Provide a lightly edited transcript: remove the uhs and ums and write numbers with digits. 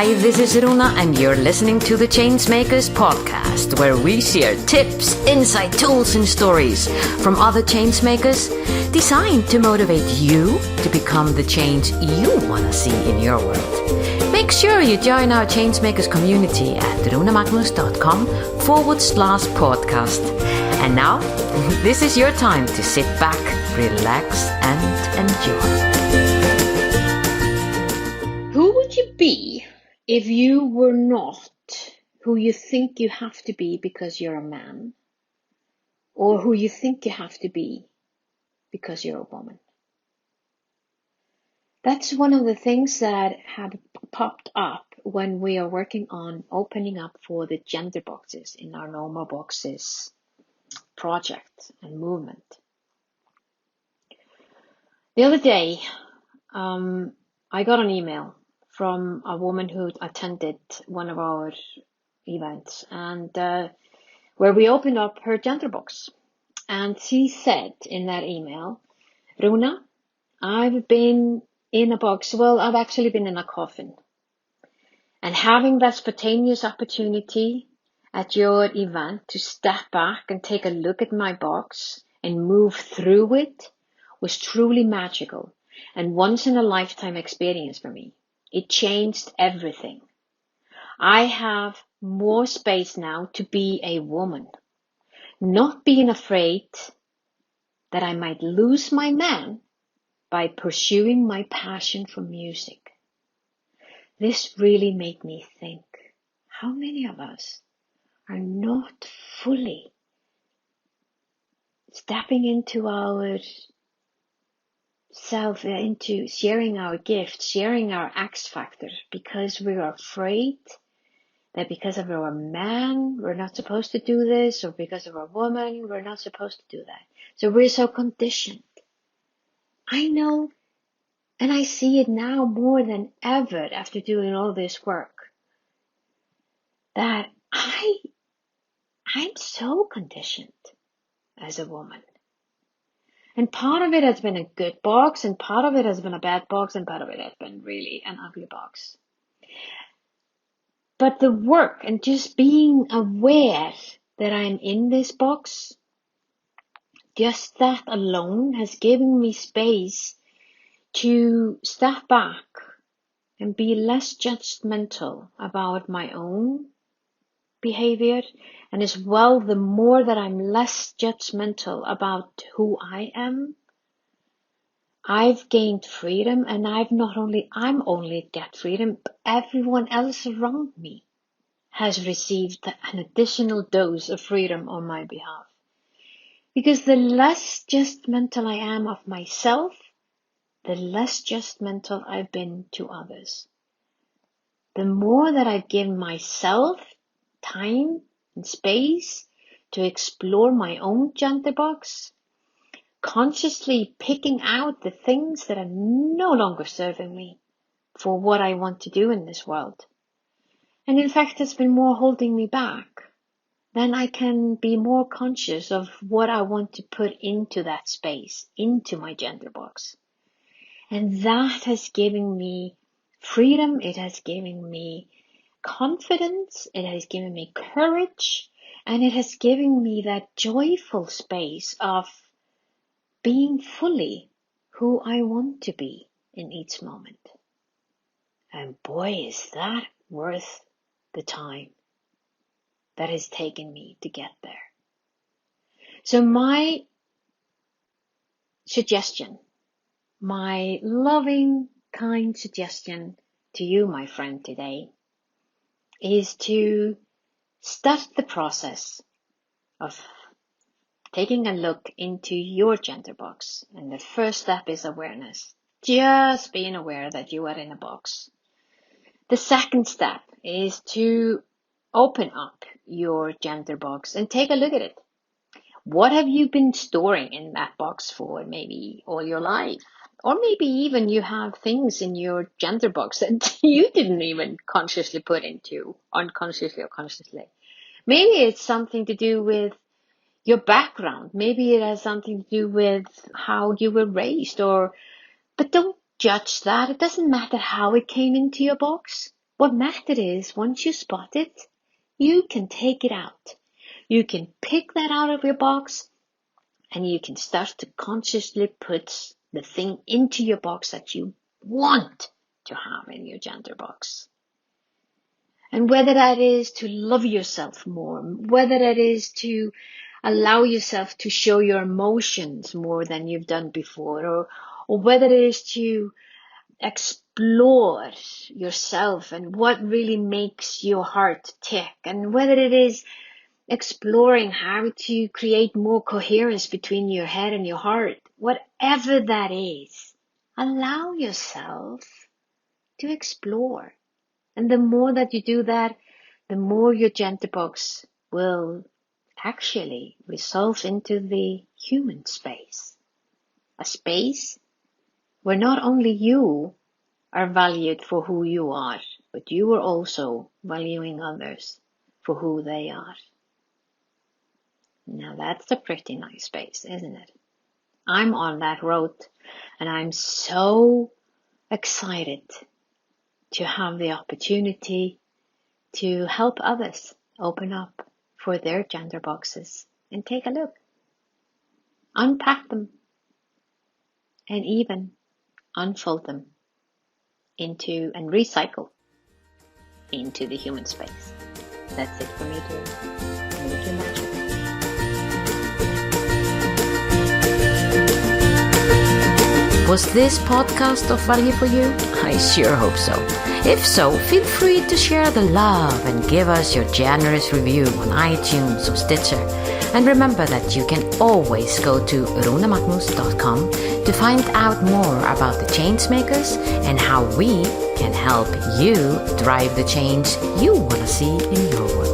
Hi, this is Rúna, and you're listening to the Changemakers podcast, where we share tips, insight, tools, and stories from other changemakers designed to motivate you to become the change you want to see in your world. Make sure you join our Changemakers community at runamagnus.com/podcast. And now, this is your time to sit back, relax, and enjoy. Who would you be if you were not who you think you have to be because you're a man, or who you think you have to be because you're a woman? That's one of the things that have popped up when we are working on opening up for the gender boxes in our normal boxes project and movement. The other day, I got an email from a woman who attended one of our events, and where we opened up her gender box. And she said in that email, Rúna, I've been in a box. Well, I've actually been in a coffin. And having that spontaneous opportunity at your event to step back and take a look at my box and move through it was truly magical and once in a lifetime experience for me. It changed everything. I have more space now to be a woman, not being afraid that I might lose my man by pursuing my passion for music. This really made me think, how many of us are not fully stepping into our self, into sharing our gifts, sharing our X factor, because we're afraid that because of our man, we're not supposed to do this, or because of a woman, we're not supposed to do that. So we're so conditioned. I know, and I see it now more than ever after doing all this work, that I'm so conditioned as a woman. And part of it has been a good box, and part of it has been a bad box, and part of it has been really an ugly box. But the work and just being aware that I'm in this box, just that alone has given me space to step back and be less judgmental about my own behavior. And as well, the more that I'm less judgmental about who I am, I've gained freedom, and I'm only get freedom, but everyone else around me has received an additional dose of freedom on my behalf. Because the less judgmental I am of myself, the less judgmental I've been to others. The more that I've given myself time and space to explore my own gender box, consciously picking out the things that are no longer serving me for what I want to do in this world. And in fact, it's been more holding me back. Then I can be more conscious of what I want to put into that space, into my gender box. And that has given me freedom. It has given me confidence. It has given me courage. And it has given me that joyful space of being fully who I want to be in each moment. And boy, is that worth the time that has taken me to get there. So my suggestion, my loving, kind suggestion to you, my friend, today is to start the process of taking a look into your gender box. And the first step is awareness. Just being aware that you are in a box. The second step is to open up your gender box and take a look at it. What have you been storing in that box for maybe all your life? Or maybe even you have things in your gender box that you didn't even consciously put into, unconsciously or consciously. Maybe it's something to do with your background. Maybe it has something to do with how you were raised, but don't judge that. It doesn't matter how it came into your box. What matters is, once you spot it, you can take it out. You can pick that out of your box, and you can start to consciously put the thing into your box that you want to have in your gender box. And whether that is to love yourself more, whether that is to allow yourself to show your emotions more than you've done before, or whether it is to explore yourself and what really makes your heart tick, and whether it is exploring how to create more coherence between your head and your heart, whatever that is, allow yourself to explore. And the more that you do that, the more your gender box will actually resolve into the human space. A space where not only you are valued for who you are, but you are also valuing others for who they are. Now that's a pretty nice space, isn't it? I'm on that road, and I'm so excited to have the opportunity to help others open up for their gender boxes and take a look, unpack them, and even unfold them into and recycle into the human space. That's it for me to make you magic. Was this podcast of value for you? I sure hope so. If so, feel free to share the love and give us your generous review on iTunes or Stitcher. And remember that you can always go to runamagnúsdóttir.com to find out more about the Changemakers and how we can help you drive the change you want to see in your world.